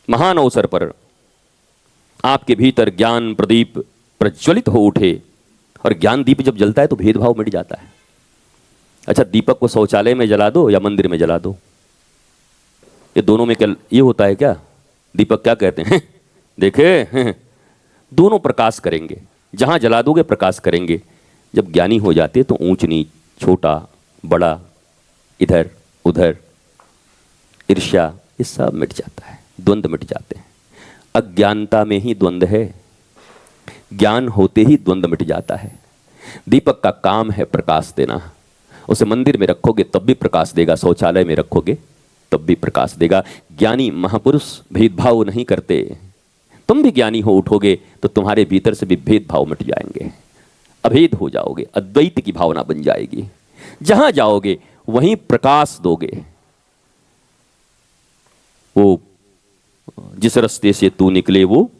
महान अवसर पर आपके भीतर ज्ञान प्रदीप प्रज्वलित हो उठे, और ज्ञान दीप जब जलता है तो भेदभाव मिट जाता है। अच्छा, दीपक को शौचालय में जला दो या मंदिर में जला दो, ये दोनों में क्या ये होता है क्या? दीपक क्या कहते हैं? देखे, दोनों प्रकाश करेंगे, जहां जला दोगे प्रकाश करेंगे। जब ज्ञानी हो जाते तो ऊंच नीच, छोटा बड़ा, इधर उधर, ईर्ष्या, ये सब मिट जाता है, द्वंद्व मिट जाते हैं। अज्ञानता में ही द्वंद्व है, ज्ञान होते ही द्वंद्व मिट जाता है। दीपक का काम है प्रकाश देना। उसे मंदिर में रखोगे तब भी प्रकाश देगा, शौचालय में रखोगे तब भी प्रकाश देगा। ज्ञानी महापुरुष भेदभाव नहीं करते। तुम भी ज्ञानी हो उठोगे तो तुम्हारे भीतर से भी भेदभाव मिट जाएंगे, अभेद हो जाओगे, अद्वैत की भावना बन जाएगी। जहां जाओगे वहीं प्रकाश दोगे। वो जिस रास्ते से तू निकले वो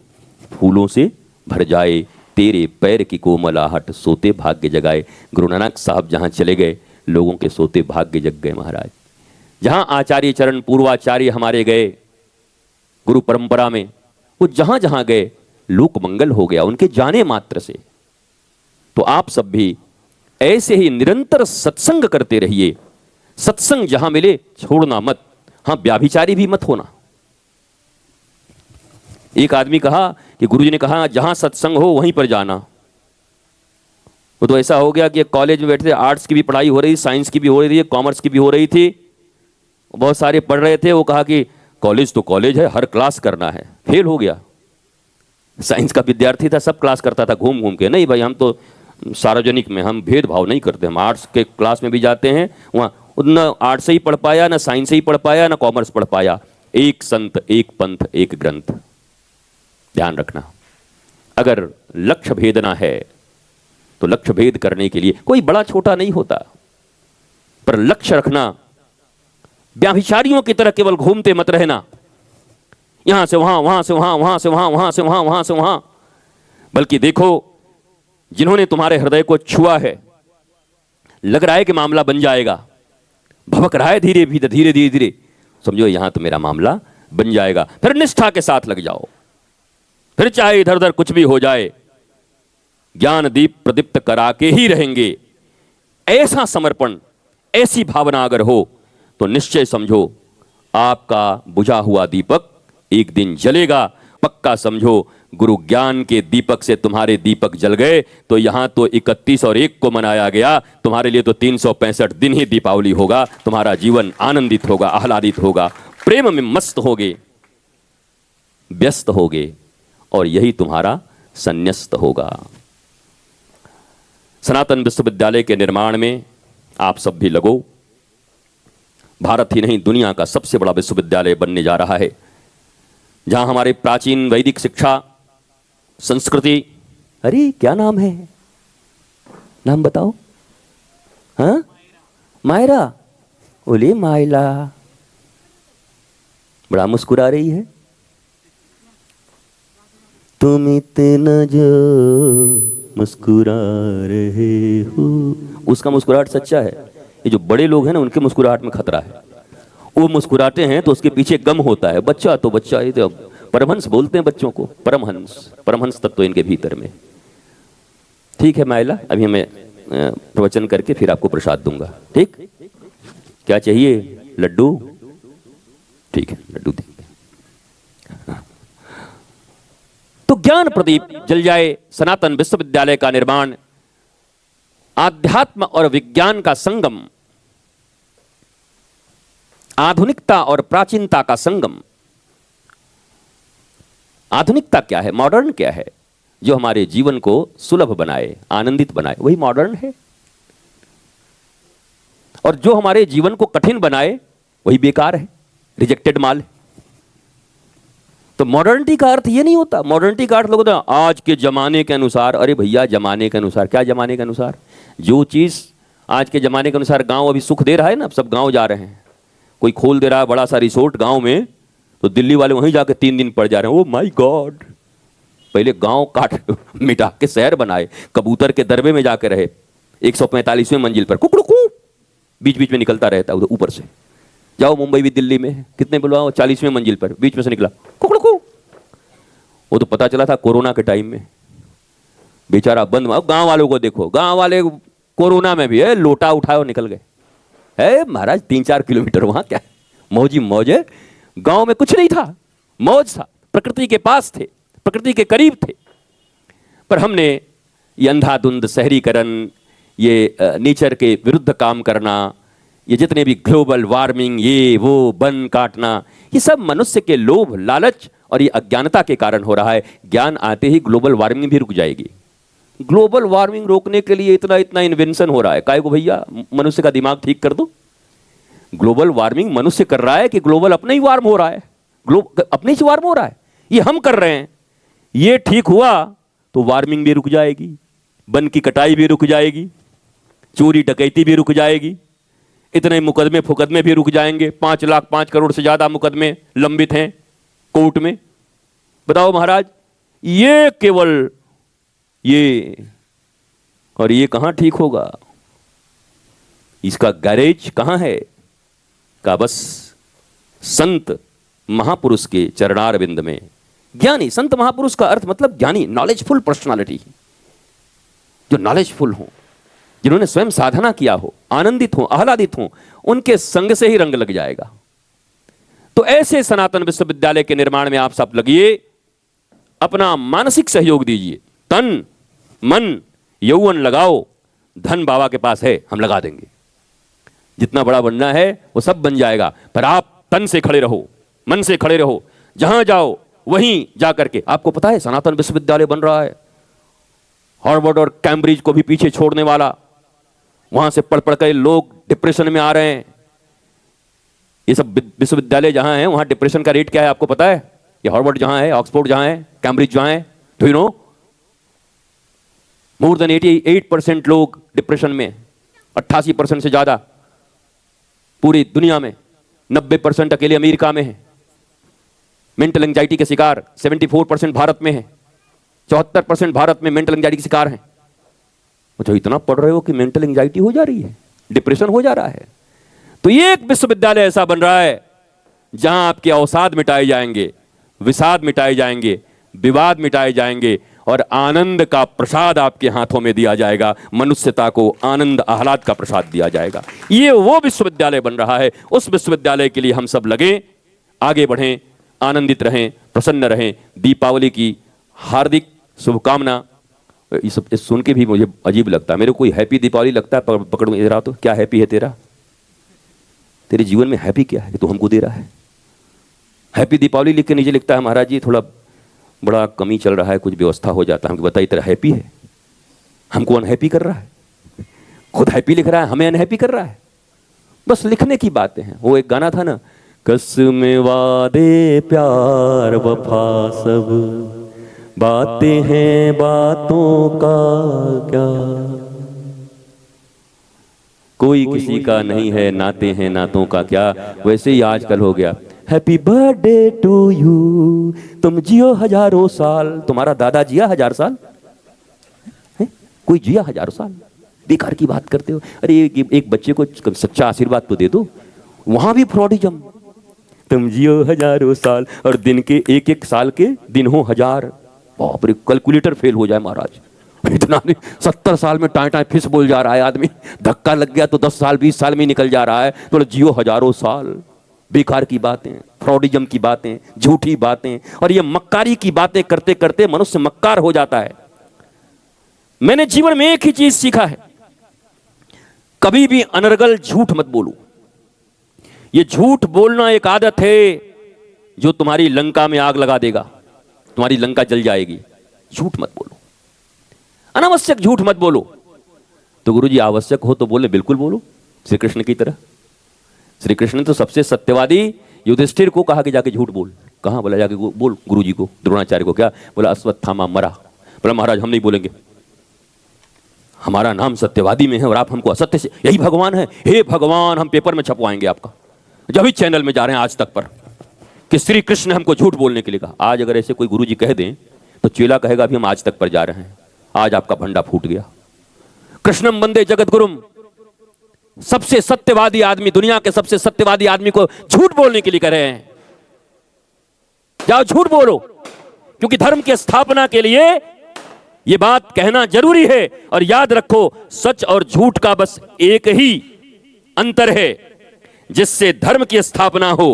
फूलों से भर जाए, तेरे पैर की कोमलाहट सोते भाग्य जगाए। गुरु नानक साहब जहां चले गए लोगों के सोते भाग्य जग गए महाराज। जहां आचार्य चरण पूर्वाचार्य हमारे गए गुरु परंपरा में, वो जहां जहां गए लोक मंगल हो गया उनके जाने मात्र से। तो आप सब भी ऐसे ही निरंतर सत्संग करते रहिए। सत्संग जहां मिले छोड़ना मत। हां, व्याभिचारी भी मत होना। एक आदमी कहा कि गुरुजी ने कहा जहां सत्संग हो वहीं पर जाना। वो तो ऐसा हो गया कि कॉलेज में बैठे थे, आर्ट्स की भी पढ़ाई हो रही, साइंस की भी हो रही थी, कॉमर्स की भी हो रही थी, बहुत सारे पढ़ रहे थे। वो कहा कि कॉलेज तो कॉलेज है, हर क्लास करना है। फेल हो गया। साइंस का विद्यार्थी था, सब क्लास करता था घूम घूम के। नहीं भाई, हम तो सार्वजनिक में हम भेदभाव नहीं करते। हम आर्ट्स के क्लास में भी जाते हैं, वहाँ न आर्ट्स से ही पढ़ पाया, न साइंस से ही पढ़ पाया, न कॉमर्स पढ़ पाया। एक संत, एक पंथ, एक ग्रंथ। ध्यान रखना, अगर लक्ष्य भेदना है तो लक्ष्य भेद करने के लिए कोई बड़ा छोटा नहीं होता, पर लक्ष्य रखना। व्याभिचारियों की तरह केवल घूमते मत रहना, यहां से वहां, वहां से वहां, वहां से वहां, वहां से वहां, वहां से वहां। बल्कि देखो, जिन्होंने तुम्हारे हृदय को छुआ है, लग रहा है कि मामला बन जाएगा, भवक रहा है धीरे धीरे धीरे धीरे धीरे, समझो यहां तो मेरा मामला बन जाएगा। फिर निष्ठा के साथ लग जाओ, फिर चाहे इधर उधर कुछ भी हो जाए, ज्ञान दीप प्रदीप्त करा के ही रहेंगे। ऐसा समर्पण, ऐसी भावना अगर हो तो निश्चय समझो आपका बुझा हुआ दीपक एक दिन जलेगा। पक्का समझो, गुरु ज्ञान के दीपक से तुम्हारे दीपक जल गए तो यहां तो 31 और 1 को मनाया गया, तुम्हारे लिए तो 365 दिन ही दीपावली होगा। तुम्हारा जीवन आनंदित होगा, आह्लादित होगा, प्रेम में मस्त होगे, व्यस्त होगे, और यही तुम्हारा संन्यस्त होगा। सनातन विश्वविद्यालय के निर्माण में आप सब भी लगो। भारत ही नहीं, दुनिया का सबसे बड़ा विश्वविद्यालय बनने जा रहा है, जहां हमारे प्राचीन वैदिक शिक्षा, संस्कृति, अरे क्या नाम है, नाम बताओ। हाँ, मायरा, बोले माइला, बड़ा मुस्कुरा रही है। तुम इतना जो मुस्कुरा रहे हो, उसका मुस्कुराहट सच्चा है। ये जो बड़े लोग हैं ना, उनके मुस्कुराहट में खतरा है। वो मुस्कुराते हैं तो उसके पीछे गम होता है। बच्चा तो बच्चा, ये तो परमहंस बोलते हैं बच्चों को, परमहंस, परमहंस तत्व तो इनके भीतर में। ठीक है माइला, अभी मैं प्रवचन करके फिर आपको प्रसाद दूंगा। ठीक, क्या चाहिए? लड्डू? ठीक है, लड्डू देंगे। तो ज्ञान प्रदीप जल जाए। सनातन विश्वविद्यालय का निर्माण आध्यात्म और विज्ञान का संगम, आधुनिकता और प्राचीनता का संगम। आधुनिकता क्या है, मॉडर्न क्या है? जो हमारे जीवन को सुलभ बनाए, आनंदित बनाए, वही मॉडर्न है। और जो हमारे जीवन को कठिन बनाए वही बेकार है, रिजेक्टेड माल है। तो मॉडर्निटी का अर्थ ये नहीं होता। मॉडर्निटी का अर्थ लोग होता है आज के जमाने के अनुसार। अरे भैया, जमाने के अनुसार क्या? जमाने के अनुसार जो चीज आज के जमाने के अनुसार गांव अभी सुख दे रहा है ना, अब सब गांव जा रहे हैं। कोई खोल दे रहा है बड़ा सा रिसोर्ट गांव में, तो दिल्ली वाले वहीं जाके 3 दिन पड़ जा रहे हैं। ओ माय गॉड, पहले गांव काट मिटा के शहर बनाए, कबूतर के दरबे में जाके रहे, 145वें मंजिल पर कुकड़ू बीच बीच में निकलता रहता है उधर ऊपर से। जाओ मुंबई भी, दिल्ली में कितने बुलवाओ, 40वें मंजिल पर बीच में से निकला कुकड़ू। वो तो पता चला था कोरोना के टाइम में, बेचारा बंद। अब गांव वालों को देखो, गांव वाले कोरोना में भी है लोटा उठाए और निकल गए। है महाराज 3-4 किलोमीटर वहां क्या मौज ही मौज है। गांव में कुछ नहीं था, मौज था, प्रकृति के पास थे, प्रकृति के करीब थे। पर हमने ये अंधाधुंध शहरीकरण, ये नेचर के विरुद्ध काम करना, ये जितने भी ग्लोबल वार्मिंग, ये वो वन काटना, ये सब मनुष्य के लोभ, लालच और ये अज्ञानता के कारण हो रहा है। ज्ञान आते ही ग्लोबल वार्मिंग भी रुक जाएगी। ग्लोबल वार्मिंग रोकने के लिए इतना इतना इन्वेंशन हो रहा है, काहे को भैया मनुष्य का दिमाग ठीक कर दो। ग्लोबल वार्मिंग मनुष्य कर रहा है कि ग्लोबल अपने ही वार्म हो रहा है? अपने से वार्म हो रहा है, ये हम कर रहे हैं। ये ठीक हुआ तो वार्मिंग भी रुक जाएगी, वन की कटाई भी रुक जाएगी, चोरी डकैती भी रुक जाएगी, इतने मुकदमे फुकदमे भी रुक जाएंगे। 5 लाख 5 करोड़ से ज्यादा मुकदमे लंबित हैं कोर्ट में। बताओ महाराज, ये केवल ये, और ये कहां ठीक होगा? इसका गैरेज कहां है? का बस संत महापुरुष के चरणारविंद में। ज्ञानी, संत महापुरुष का अर्थ मतलब ज्ञानी, नॉलेजफुल पर्सनालिटी, जो नॉलेजफुल हो, जिन्होंने स्वयं साधना किया हो, आनंदित हो, आह्लादित हो, उनके संग से ही रंग लग जाएगा। तो ऐसे सनातन विश्वविद्यालय के निर्माण में आप सब लगिए, अपना मानसिक सहयोग दीजिए, तन मन यौवन लगाओ। धन बाबा के पास है, हम लगा देंगे। जितना बड़ा बनना है वो सब बन जाएगा, पर आप तन से खड़े रहो, मन से खड़े रहो। जहां जाओ वहीं जाकर के, आपको पता है सनातन विश्वविद्यालय बन रहा है, हार्वर्ड और कैम्ब्रिज को भी पीछे छोड़ने वाला। वहां से पढ़ पढ़ कर लोग डिप्रेशन में आ रहे हैं। ये सब विश्वविद्यालय जहां है वहां डिप्रेशन का रेट क्या है आपको पता है? ये हार्वर्ड जहां है, ऑक्सफोर्ड जहां है, कैम्ब्रिज जहां है, do you know? More than 88% लोग डिप्रेशन में, 88% से ज्यादा पूरी दुनिया में, 90% अकेले अमेरिका में है। मेंटल एंजाइटी के शिकार 74% भारत में है, 74% भारत में मेंटल एंजाइटी के शिकार हैं। अच्छा, इतना पढ़ रहे हो कि मेंटल एंजाइटी हो जा रही है, डिप्रेशन हो जा रहा है। तो ये एक विश्वविद्यालय ऐसा बन रहा है जहां आपके अवसाद मिटाए जाएंगे, विषाद मिटाए जाएंगे, विवाद मिटाए जाएंगे और आनंद का प्रसाद आपके हाथों में दिया जाएगा। मनुष्यता को आनंद आह्लाद का प्रसाद दिया जाएगा। ये वो विश्वविद्यालय बन रहा है। उस विश्वविद्यालय के लिए हम सब लगें, आगे बढ़ें, आनंदित रहें, प्रसन्न रहें। दीपावली की हार्दिक शुभकामना। ये सब सुन के भी मुझे अजीब लगता है। मेरे को कोई हैप्पी दीपावली लगता है, पकड़ में रहा तो क्या हैप्पी है तेरा? तेरे जीवन में हैप्पी क्या है कि तू हमको दे रहा है? हैप्पी दीपावली लिख के नीचे लिखता है महाराज जी थोड़ा बड़ा कमी चल रहा है, कुछ व्यवस्था हो जाता है। हमको बताइए तेरा हैप्पी है? हमको अनहैप्पी कर रहा है। खुद हैप्पी लिख रहा है, हमें अनहैप्पी कर रहा है। बस लिखने की बातें हैं। वो एक गाना था ना, कसम वादे प्यार वफा सब बातें हैं बातों का क्या, कोई किसी का नहीं है, नाते हैं नातों का क्या। वैसे ही आजकल हो गया, हैप्पी बर्थडे टू यू, तुम जियो हजारों साल। तुम्हारा दादा जिया 1000 साल है? कोई जिया 1000 साल? बेकार की बात करते हो। अरे एक बच्चे को सच्चा आशीर्वाद तो दे दो। वहां भी फ्रॉडिज्म, तुम जियो हजारों साल और दिन के 1-1 साल के दिन हो 1000। बाप रे, कैलकुलेटर फेल हो जाए महाराज। इतना नहीं, 70 साल में टाई टाई फिस बोल जा रहा है आदमी। धक्का लग गया तो 10 साल 20 साल में निकल जा रहा है। तो जियो हजारों साल। बेकार की बातें, फ्रॉडिज्म की बातें, झूठी बातें, और ये मक्कारी की बातें करते करते मनुष्य मक्कार हो जाता है। मैंने जीवन में एक ही चीज सीखा है, कभी भी अनर्गल झूठ मत बोलो। ये झूठ बोलना एक आदत है जो तुम्हारी लंका में आग लगा देगा, तुम्हारी लंका जल जाएगी। झूठ मत बोलो, अनावश्यक झूठ मत बोलो। तो गुरुजी आवश्यक हो तो बोले, बिल्कुल बोलो, श्री कृष्ण की तरह। श्री कृष्ण ने तो सबसे सत्यवादी युधिष्ठिर को कहा कि जाके झूठ बोल। कहां? बोला जाके बोल गुरुजी को, द्रोणाचार्य को। क्या बोला? अश्वत्थामा मरा। बोला महाराज हम नहीं बोलेंगे, हमारा नाम सत्यवादी में है और आप हमको असत्य से, यही भगवान है। हे भगवान, हम पेपर में छपवाएंगे आपका, जब भी चैनल में जा रहे हैं आज तक पर, कि श्री कृष्ण ने हमको झूठ बोलने के लिए कहा। आज अगर ऐसे कोई गुरुजी कह दें तो चेला कहेगा भी हम आज तक पर जा रहे हैं। आज आपका भंडा फूट गया। कृष्णम वंदे जगत गुरुम, सबसे सत्यवादी आदमी, दुनिया के सबसे सत्यवादी आदमी को झूठ बोलने के लिए कह रहे हैं। जाओ झूठ बोलो, क्योंकि धर्म की स्थापना के लिए यह बात कहना जरूरी है। और याद रखो, सच और झूठ का बस एक ही अंतर है, जिससे धर्म की स्थापना हो,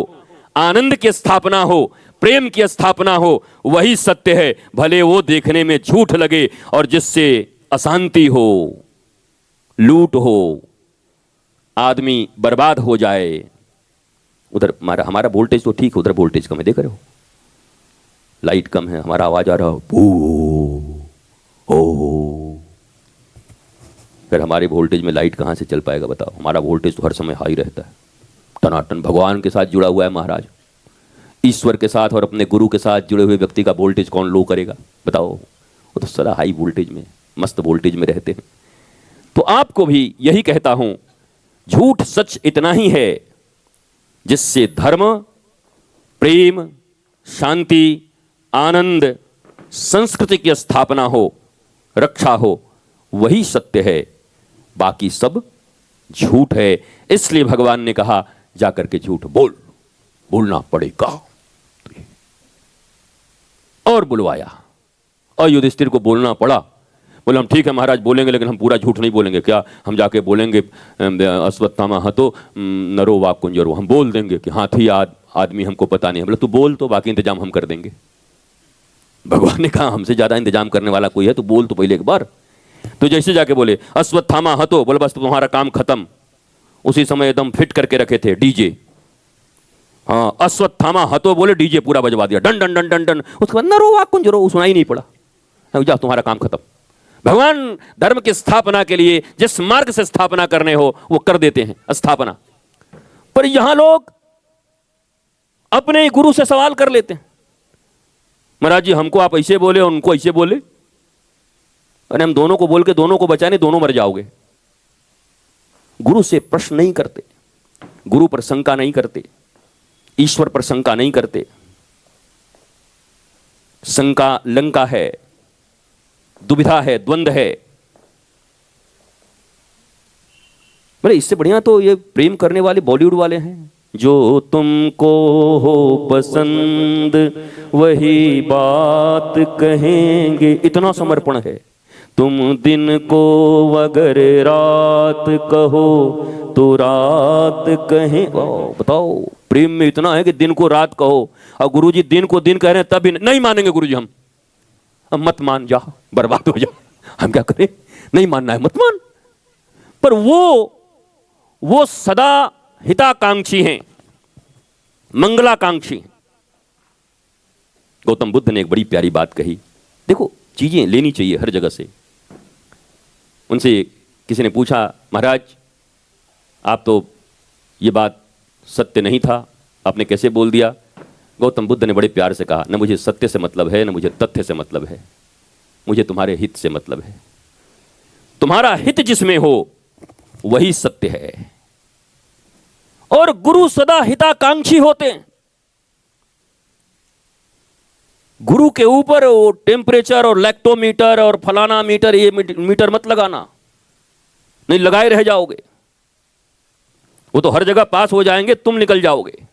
आनंद की स्थापना हो, प्रेम की स्थापना हो, वही सत्य है, भले वो देखने में झूठ लगे। और जिससे अशांति हो, लूट हो, आदमी बर्बाद हो जाए। उधर हमारा वोल्टेज तो ठीक है, उधर वोल्टेज कम है, देख रहे हो, लाइट कम है, हमारा आवाज आ रहा हो। फिर हमारे वोल्टेज में लाइट कहां से चल पाएगा बताओ? हमारा वोल्टेज तो हर समय हाई रहता है, टनाटन, भगवान के साथ जुड़ा हुआ है महाराज। ईश्वर के साथ और अपने गुरु के साथ जुड़े हुए व्यक्ति का वोल्टेज कौन लो करेगा बताओ? वो तो सदा हाई वोल्टेज में, मस्त वोल्टेज में रहते हैं। तो आपको भी यही कहता हूं, झूठ सच इतना ही है जिससे धर्म, प्रेम, शांति, आनंद, संस्कृति की स्थापना हो, रक्षा हो, वही सत्य है, बाकी सब झूठ है। इसलिए भगवान ने कहा जाकर के झूठ बोलना पड़ेगा। और बुलवाया और युधिष्ठिर को बोलना पड़ा। बोले हम ठीक है महाराज बोलेंगे, लेकिन हम पूरा झूठ नहीं बोलेंगे। क्या हम जाके बोलेंगे अश्वत्थामा हतो नरो वा कुंजरो, हम बोल देंगे कि हाथी आदमी हमको पता नहीं है। बोले तू बोल तो, बाकी इंतजाम हम कर देंगे। भगवान ने कहा हमसे ज्यादा इंतजाम करने वाला कोई है तो बोल तो पहले एक बार। तो जैसे जाके बोले अश्वत्थामा हतो, बोले बस तुम्हारा काम खत्म। उसी समय एकदम फिट करके रखे थे डीजे। हाँ, अश्वत्थामा हतो बोले, डीजे पूरा बजवा दिया, done done done done done. उसके बाद नरो वा कुंजरो सुनाई नहीं पड़ा। जा तुम्हारा काम खत्म। भगवान धर्म की स्थापना के लिए जिस मार्ग से स्थापना करने हो वो कर देते हैं स्थापना। पर यहां लोग अपने ही गुरु से सवाल कर लेते हैं, महाराज जी हमको आप ऐसे बोले, उनको ऐसे बोले। अरे हम दोनों को बोल के दोनों को बचाने, दोनों मर जाओगे। गुरु से प्रश्न नहीं करते, गुरु पर शंका नहीं करते, ईश्वर पर शंका नहीं करते। शंका लंका है, दुविधा है, द्वंद्व है। बोले इससे बढ़िया तो ये प्रेम करने वाले बॉलीवुड वाले हैं, जो तुमको हो पसंद वही बात कहेंगे। इतना समर्पण है। तुम दिन को अगर रात कहो तो रात कहें। बताओ, प्रेम में इतना है कि दिन को रात कहो। और गुरुजी दिन को दिन कह रहे हैं तब भी नहीं मानेंगे गुरुजी। हम मत मान, जा बर्बाद हो जा, हम क्या करें? नहीं मानना है मत मान। पर वो सदा हिताकांक्षी हैं, मंगलाकांक्षी हैं। गौतम बुद्ध ने एक बड़ी प्यारी बात कही। देखो चीजें लेनी चाहिए हर जगह से। उनसे किसी ने पूछा महाराज आप तो ये बात सत्य नहीं था, आपने कैसे बोल दिया? गौतम बुद्ध ने बड़े प्यार से कहा, न मुझे सत्य से मतलब है, न मुझे तथ्य से मतलब है, मुझे तुम्हारे हित से मतलब है। तुम्हारा हित जिसमें हो वही सत्य है। और गुरु सदा हिताकांक्षी होते हैं। गुरु के ऊपर वो टेम्परेचर और लैक्टोमीटर और फलाना मीटर, ये मीटर मत लगाना, नहीं लगाए रह जाओगे। वो तो हर जगह पास हो जाएंगे, तुम निकल जाओगे।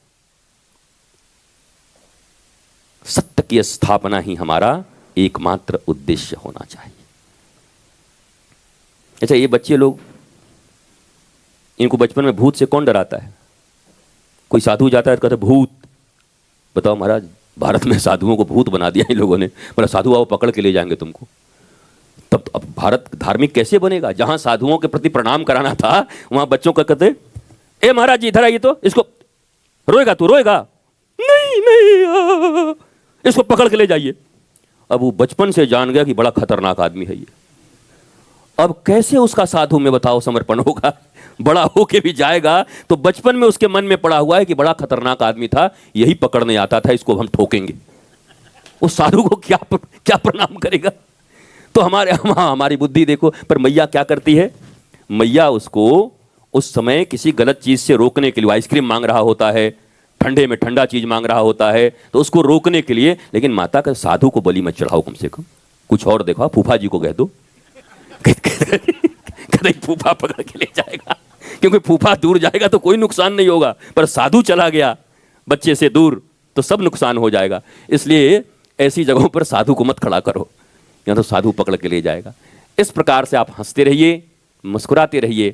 सत्य की स्थापना ही हमारा एकमात्र उद्देश्य होना चाहिए। अच्छा, ये बच्चे लोग, इनको बचपन में भूत से कौन डराता है? कोई साधु जाता है तो कहता है भूत। बताओ महाराज, भारत में साधुओं को भूत बना दिया इन लोगों ने। बोला साधु आओ पकड़ के ले जाएंगे तुमको। तब तो अब भारत धार्मिक कैसे बनेगा? जहां साधुओं के प्रति प्रणाम कराना था वहां बच्चों का कहते ए महाराज जी इधर आइए, तो इसको रोएगा, तू रोएगा नहीं, इसको पकड़ के ले जाइए। अब वो बचपन से जान गया कि बड़ा खतरनाक आदमी है ये। अब कैसे उसका साधु में बताओ समर्पण होगा? बड़ा होके भी जाएगा तो बचपन में उसके मन में पड़ा हुआ है कि बड़ा खतरनाक आदमी था, यही पकड़ने आता था, इसको हम ठोकेंगे। उस साधु को क्या प्रणाम करेगा? तो हमारी बुद्धि देखो। पर मैया क्या करती है? मैया उसको उस समय किसी गलत चीज से रोकने के लिए, आइसक्रीम मांग रहा होता है, ठंडे में ठंडा चीज मांग रहा होता है, तो उसको रोकने के लिए। लेकिन माता का साधु को बलि मत चढ़ाओ, कम से कम कुछ और देखो, फूफा जी को कह दो, कहीं फूफा पकड़ के ले जाएगा। क्योंकि फूफा दूर जाएगा तो कोई नुकसान नहीं होगा, पर साधु चला गया बच्चे से दूर तो सब नुकसान हो जाएगा। इसलिए ऐसी जगहों पर साधु को मत खड़ा करो, या तो साधु पकड़ के ले जाएगा। इस प्रकार से आप हंसते रहिए, मुस्कुराते रहिए।